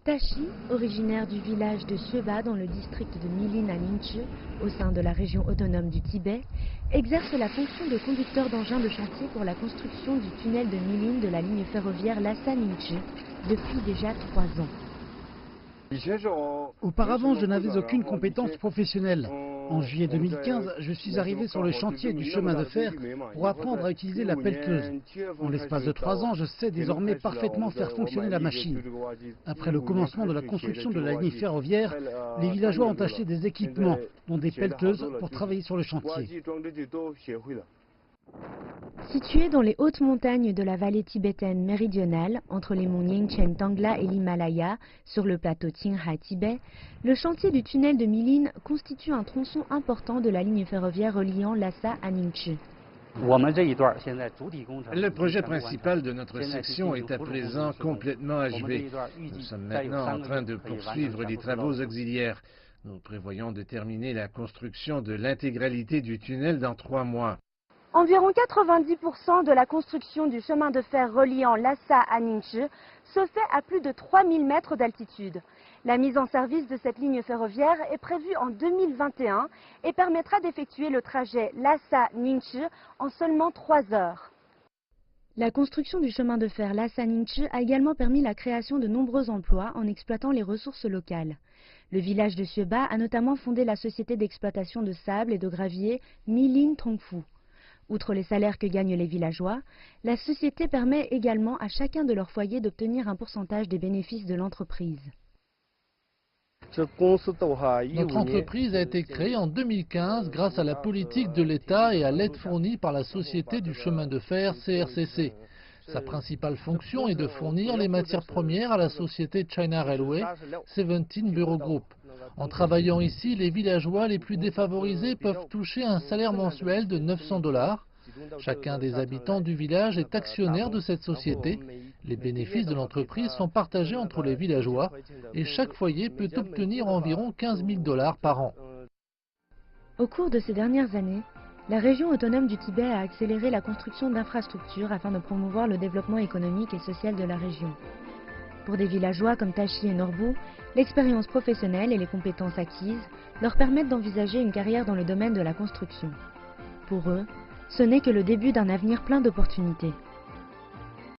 Tashi, originaire du village de Xueba dans le district de Milin à Ningxi, au sein de la région autonome du Tibet, exerce la fonction de conducteur d'engin de chantier pour la construction du tunnel de Milin de la ligne ferroviaire Lhasa-Ningxi depuis déjà 3 ans. Auparavant, je n'avais aucune compétence professionnelle. En juillet 2015, je suis arrivé sur le chantier du chemin de fer pour apprendre à utiliser la pelleteuse. En l'espace de 3 ans, je sais désormais parfaitement faire fonctionner la machine. Après le commencement de la construction de la ligne ferroviaire, les villageois ont acheté des équipements, dont des pelleteuses, pour travailler sur le chantier. Situé dans les hautes montagnes de la vallée tibétaine méridionale, entre les monts Nyingchen Tangla et l'Himalaya, sur le plateau Qingha Tibet, le chantier du tunnel de Milin constitue un tronçon important de la ligne ferroviaire reliant Lhasa à Ningxi. Le projet principal de notre section est à présent complètement achevé. Nous sommes maintenant en train de poursuivre les travaux auxiliaires. Nous prévoyons de terminer la construction de l'intégralité du tunnel dans 3 mois. Environ 90% de la construction du chemin de fer reliant Lhasa à Ningxi se fait à plus de 3000 mètres d'altitude. La mise en service de cette ligne ferroviaire est prévue en 2021 et permettra d'effectuer le trajet Lhasa-Ningxi en seulement 3 heures. La construction du chemin de fer Lhasa-Ningxi a également permis la création de nombreux emplois en exploitant les ressources locales. Le village de Xueba a notamment fondé la société d'exploitation de sable et de gravier Milin Tongfu. Outre les salaires que gagnent les villageois, la société permet également à chacun de leurs foyers d'obtenir un pourcentage des bénéfices de l'entreprise. Notre entreprise a été créée en 2015 grâce à la politique de l'État et à l'aide fournie par la Société du chemin de fer CRCC. Sa principale fonction est de fournir les matières premières à la société China Railway 17 Bureau Group. En travaillant ici, les villageois les plus défavorisés peuvent toucher un salaire mensuel de 900 $. Chacun des habitants du village est actionnaire de cette société. Les bénéfices de l'entreprise sont partagés entre les villageois et chaque foyer peut obtenir environ 15 000 $ par an. Au cours de ces dernières années, la région autonome du Tibet a accéléré la construction d'infrastructures afin de promouvoir le développement économique et social de la région. Pour des villageois comme Tashi et Norbu, l'expérience professionnelle et les compétences acquises leur permettent d'envisager une carrière dans le domaine de la construction. Pour eux, ce n'est que le début d'un avenir plein d'opportunités.